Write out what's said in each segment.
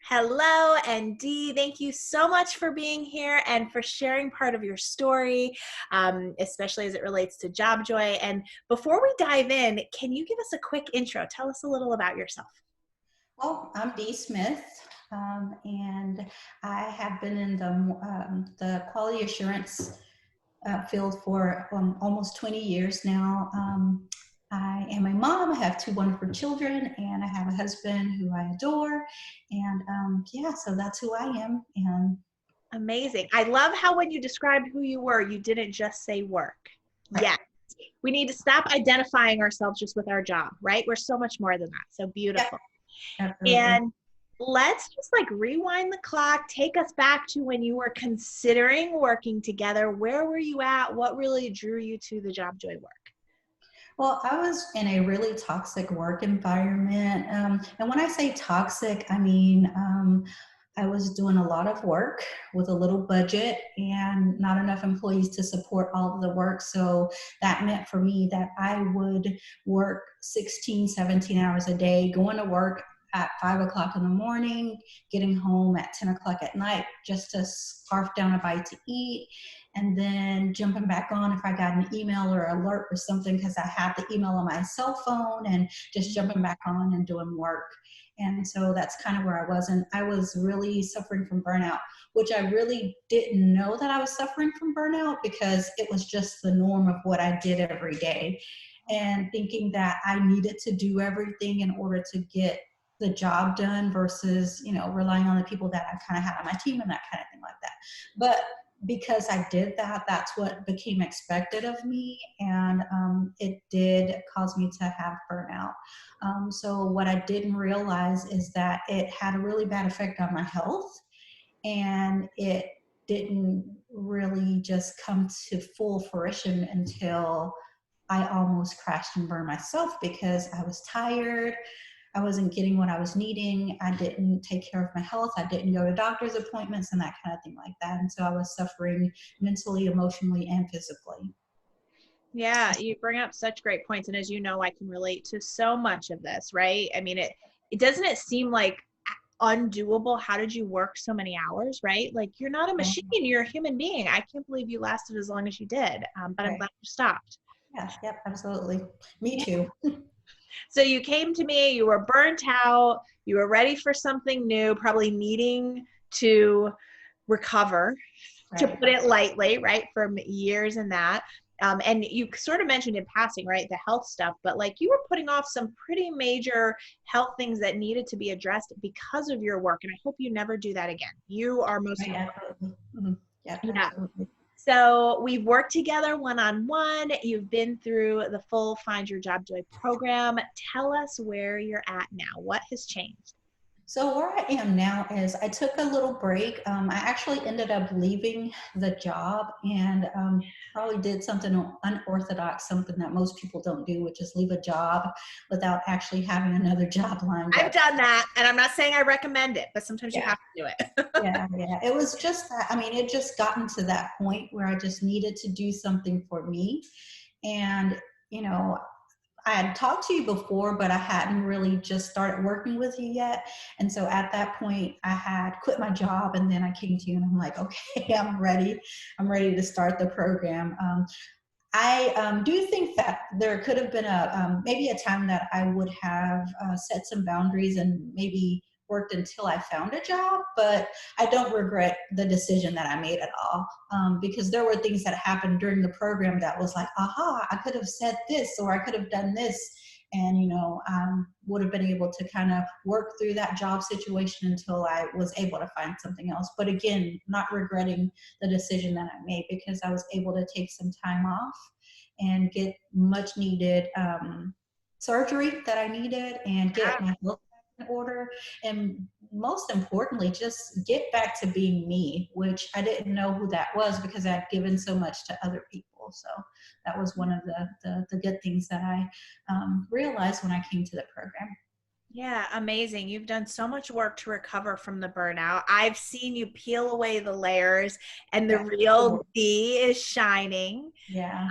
Hello, and Dee, thank you so much for being here and for sharing part of your story, especially as it relates to JobJoy. And before we dive in, can you give us a quick intro? Tell us a little about yourself. Well, I'm Dee Smith, and I have been in the quality assurance field for almost 20 years now. I am a mom. I have two wonderful children, and I have a husband who I adore. And yeah, so that's who I am. And Amazing. I love how when you described who you were, you didn't just say work. right, Yes. We need to stop identifying ourselves just with our job, right? We're so much more than that. So yep, beautiful. absolutely. And let's just like rewind the clock, take us back to when you were considering working together. Where were you at? What really drew you to the JobJoy work? Well, I was in a really toxic work environment. And when I say toxic, I mean, I was doing a lot of work with a little budget and not enough employees to support all of the work. So that meant for me that I would work 16, 17 hours a day, going to work at 5 o'clock in the morning, getting home at 10 o'clock at night just to scarf down a bite to eat, and then jumping back on if I got an email or alert or something because I had the email on my cell phone, and just jumping back on and doing work. And so that's kind of where I was. And I was really suffering from burnout, which I really didn't know that I was suffering from burnout because it was just the norm of what I did every day. And thinking that I needed to do everything in order to get the job done versus, relying on the people that I kind of had on my team and that kind of thing like that. But because I did that, that's what became expected of me. And it did cause me to have burnout. So what I didn't realize is that it had a really bad effect on my health, and it didn't really just come to full fruition until I almost crashed and burned myself because I was tired. I wasn't getting what I was needing. I didn't take care of my health. I didn't go to doctor's appointments and that kind of thing like that. And so I was suffering mentally, emotionally, and physically. Yeah, you bring up such great points. And as you know, I can relate to so much of this, right? I mean, it doesn't it seem like undoable? How did you work so many hours, right? Like you're not a machine, you're a human being. I can't believe you lasted as long as you did. But I'm Right. glad you stopped. Yeah. Yep. Absolutely. Me Yeah. too. So you came to me, you were burnt out, you were ready for something new, probably needing to recover, to Right. put it lightly, right, from years in that. And you sort of mentioned in passing, right, the health stuff, but like you were putting off some pretty major health things that needed to be addressed because of your work. And I hope you never do that again. You are most Right. important. Absolutely. Yep. Yeah. Absolutely. So we've worked together one-on-one. You've been through the full Find Your Job Joy program. Tell us where you're at now. What has changed? So where I am now is I took a little break. I actually ended up leaving the job and probably did something unorthodox, something that most people don't do, which is leave a job without actually having another job lined I've up. done that, and I'm not saying I recommend it, but sometimes you Yeah, have to do it. yeah, yeah. It was just that, I mean, it just gotten to that point where I just needed to do something for me. And, you know, I had talked to you before, but I hadn't really just started working with you yet. And so at that point, I had quit my job, and then I came to you and I'm like, okay, I'm ready. I'm ready to start the program. I do think that there could have been maybe a time that I would have set some boundaries and maybe worked until I found a job, but I don't regret the decision that I made at all, because there were things that happened during the program that was like, aha, I could have said this or I could have done this. And, would have been able to kind of work through that job situation until I was able to find something else. But again, not regretting the decision that I made because I was able to take some time off and get much needed surgery that I needed and get my health back in order. And most importantly, just get back to being me, which I didn't know who that was because I'd given so much to other people. So that was one of the good things that I realized when I came to the program. Yeah, amazing. You've done so much work to recover from the burnout. I've seen you peel away the layers and the Yeah. real Cool. D is shining. Yeah.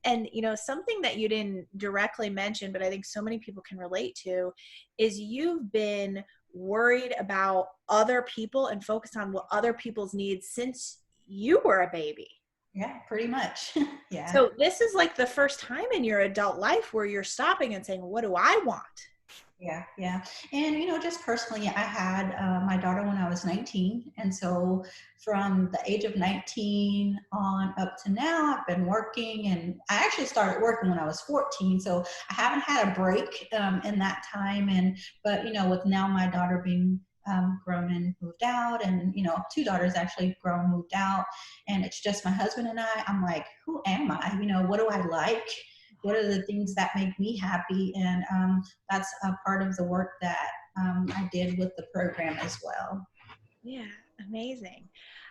And something that you didn't directly mention, but I think so many people can relate to, is you've been worried about other people and focus on what other people's needs since you were a baby. Yeah, pretty much. Yeah. So this is like the first time in your adult life where you're stopping and saying, what do I want? Yeah, yeah. And, just personally, I had my daughter when I was 19. And so from the age of 19 on up to now, I've been working, and I actually started working when I was 14. So I haven't had a break in that time. But, with now my daughter being grown and moved out, and, two daughters actually grown, moved out, and it's just my husband and I'm like, who am I? What do I like? What are the things that make me happy? And that's a part of the work that I did with the program as well. Yeah, amazing.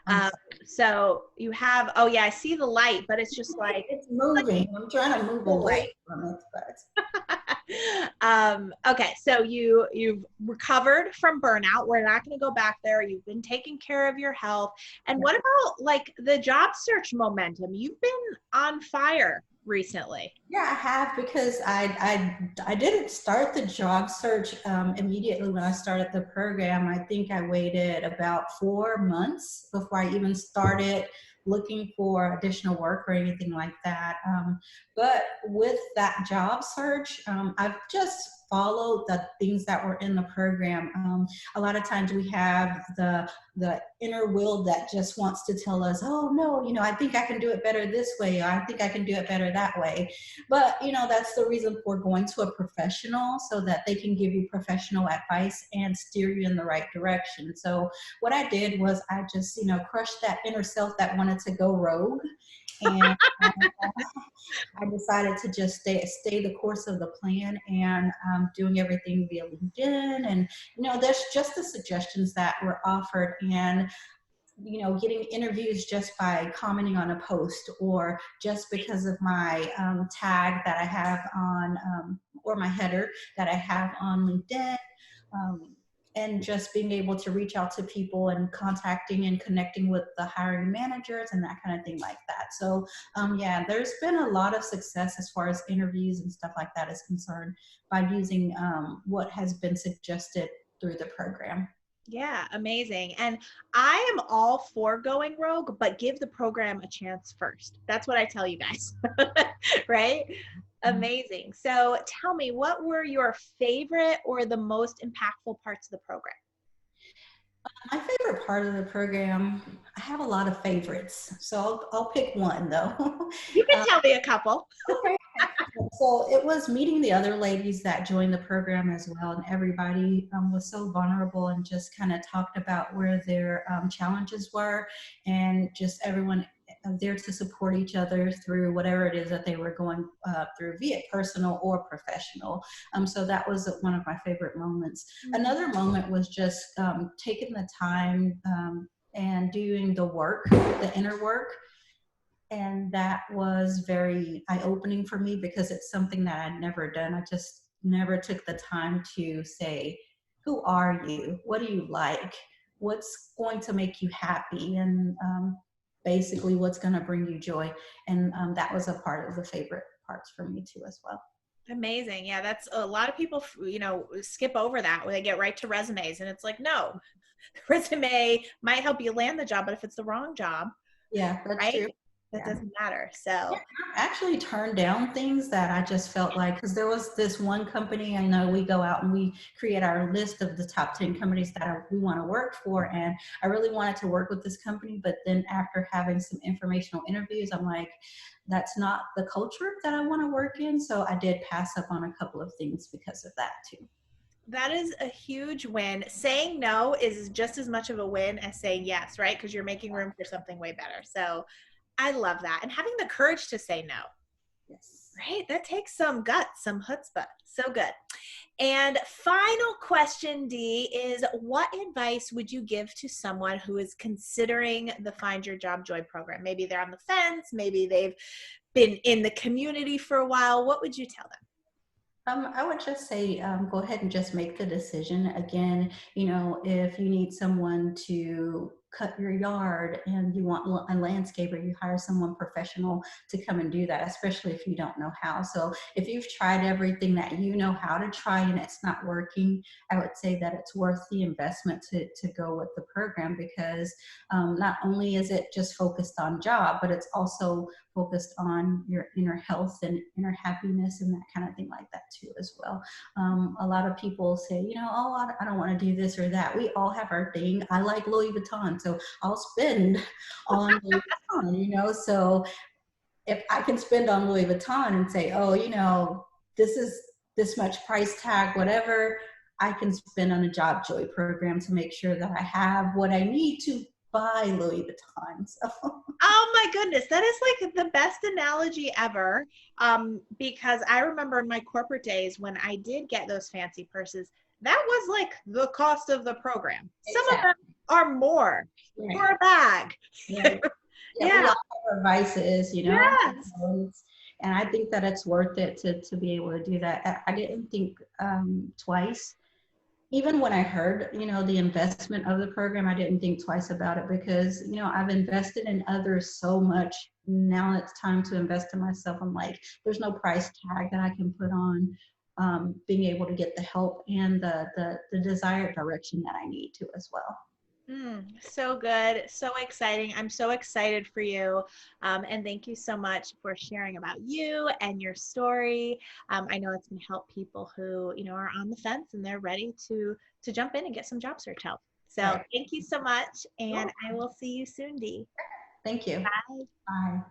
Um, So you have, oh yeah, I see the light, but it's just like, it's moving. I'm trying to move away right. from it, but Okay, so you've recovered from burnout. We're not going to go back there. You've been taking care of your health. And what about like the job search momentum? You've been on fire recently. yeah, I have, because I didn't start the job search immediately when I started the program. I think I waited about 4 months before I even started looking for additional work or anything like that. But with that job search, I've just followed the things that were in the program. A lot of times we have the inner will that just wants to tell us, oh no, I think I can do it better this way, or I think I can do it better that way. But that's the reason for going to a professional, so that they can give you professional advice and steer you in the right direction. So what I did was I just crushed that inner self that wanted to go rogue, and I decided to just stay the course of the plan, and doing everything via LinkedIn. And there's just the suggestions that were offered, and getting interviews just by commenting on a post, or just because of my tag that I have on, or my header that I have on LinkedIn. And just being able to reach out to people and contacting and connecting with the hiring managers and that kind of thing like that. So yeah, there's been a lot of success as far as interviews and stuff like that is concerned, by using what has been suggested through the program. Yeah, amazing. And I am all for going rogue, but give the program a chance first. That's what I tell you guys. Right? Amazing. So tell me, what were your favorite or the most impactful parts of the program? My favorite part of the program, I have a lot of favorites, so I'll pick one though. You can tell me a couple. Okay. So it was meeting the other ladies that joined the program as well, and everybody was so vulnerable and just kind of talked about where their challenges were, and just everyone there to support each other through whatever it is that they were going through, be it personal or professional. So that was one of my favorite moments. Another moment was just taking the time and doing the work, the inner work. And that was very eye-opening for me, because it's something that I'd never done. I just never took the time to say, who are you? What do you like? What's going to make you happy? And basically what's going to bring you joy. And that was a part of the favorite parts for me too as well. Amazing. Yeah, that's a lot of people, skip over that when they get right to resumes. And it's like, no, resume might help you land the job, but if it's the wrong job, Yeah, that's right? true. That Yeah. doesn't matter. Yeah, So I actually turned down things that I just felt like, because there was this one company, I know we go out and we create our list of the top 10 companies that we want to work for. And I really wanted to work with this company. But then after having some informational interviews, I'm like, that's not the culture that I want to work in. So I did pass up on a couple of things because of that too. that is a huge win. Saying no is just as much of a win as saying yes, right? Because you're making room for something way better. So I love that. And having the courage to say no, Yes. right? That takes some guts, some chutzpah. So good. And final question, D, is what advice would you give to someone who is considering the Find Your Job Joy program? Maybe they're on the fence, maybe they've been in the community for a while. What would you tell them? I would just say, go ahead and just make the decision. Again, if you need someone to cut your yard and you want a landscaper, you hire someone professional to come and do that, especially if you don't know how. So if you've tried everything that you know how to try and it's not working, I would say that it's worth the investment to go with the program, because not only is it just focused on job, but it's also focused on your inner health and inner happiness and that kind of thing like that too as well. A lot of people say, oh, I don't want to do this or that. We all have our thing. I like Louis Vuitton, so I'll spend on Louis Vuitton, so if I can spend on Louis Vuitton and say, oh, this is this much price tag, whatever, I can spend on a Job Joy program to make sure that I have what I need to buy Louis Vuitton. So. Oh my goodness, that is like the best analogy ever. Because I remember in my corporate days when I did get those fancy purses, that was like the cost of the program. Some of them are more for a bag. Right. Yeah, we all have our vices, Yes. and I think that it's worth it to be able to do that. I didn't think twice. Even when I heard, the investment of the program, I didn't think twice about it, because, I've invested in others so much. Now it's time to invest in myself. I'm like, there's no price tag that I can put on being able to get the help and the desired direction that I need to as well. So good. So exciting. I'm so excited for you. And thank you so much for sharing about you and your story. I know it's going to help people who, are on the fence and they're ready to jump in and get some job search help. So Thank you so much. And I will see you soon, Dee. Thank you. Bye. Bye.